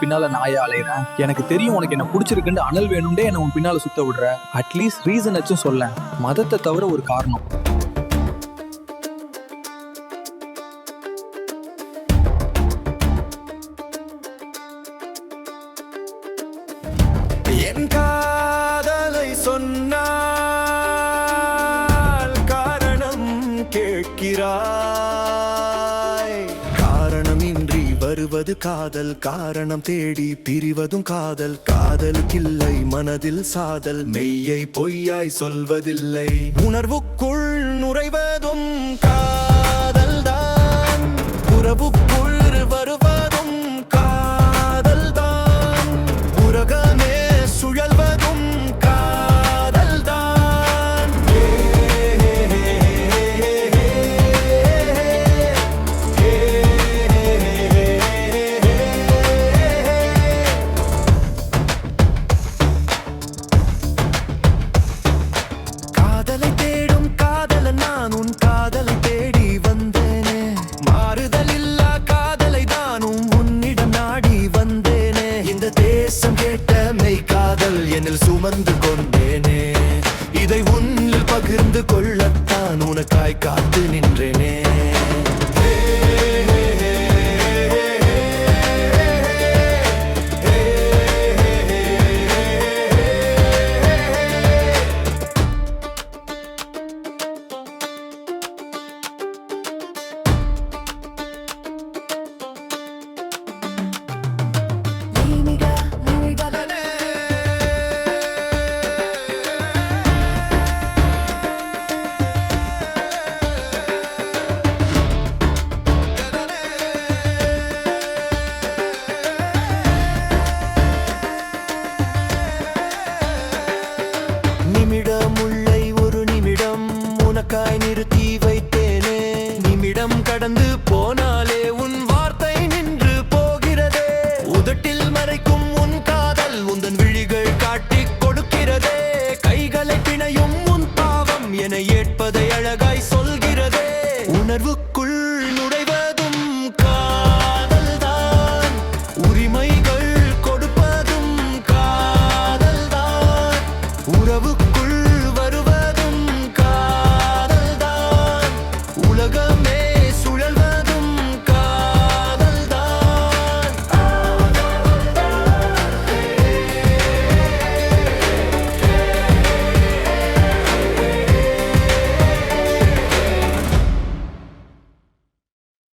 பின்னால நாயா அலையிறேன்? எனக்கு தெரியும் உனக்கு என்ன பிடிச்சிருக்குன்னு அனல் வேணும்டே என்ன உன் பின்னால சுத்த விடுற. அட்லீஸ்ட் ரீசன் வச்சும் சொல்ல. மதத்தை தவிர ஒரு காரணம். என் காதலை சொன்னால் காரணம் கேட்கிறாய். காரணமின்றி வருவது காதல், காரணம் தேடி பிரிவதும் காதல். காதலுக்கில்லை மனதில் சாதல், மெய்யை பொய்யாய் சொல்வதில்லை. உணர்வுக்குள் நுழைவதும் காதல்தான், உறவுக்குள் வருவதும் காதல்தான், உலகமே சுழல்வதும் காதல்தான். காதலை தேடும் காதலன் நான், உன் காதலை தேடி வந்தேனே. மாறுதல் இல்லா காதலை தானும் உன்னிடம் நாடி வந்தேனே. இந்த தேசம் கேட்ட மெய் காதல் என்னில் சுமந்து கொண்டேனே. இதை உன்னில் பகிர்ந்து கொள்ளத்தான் உனக்காய் காத்து நின்றேனே.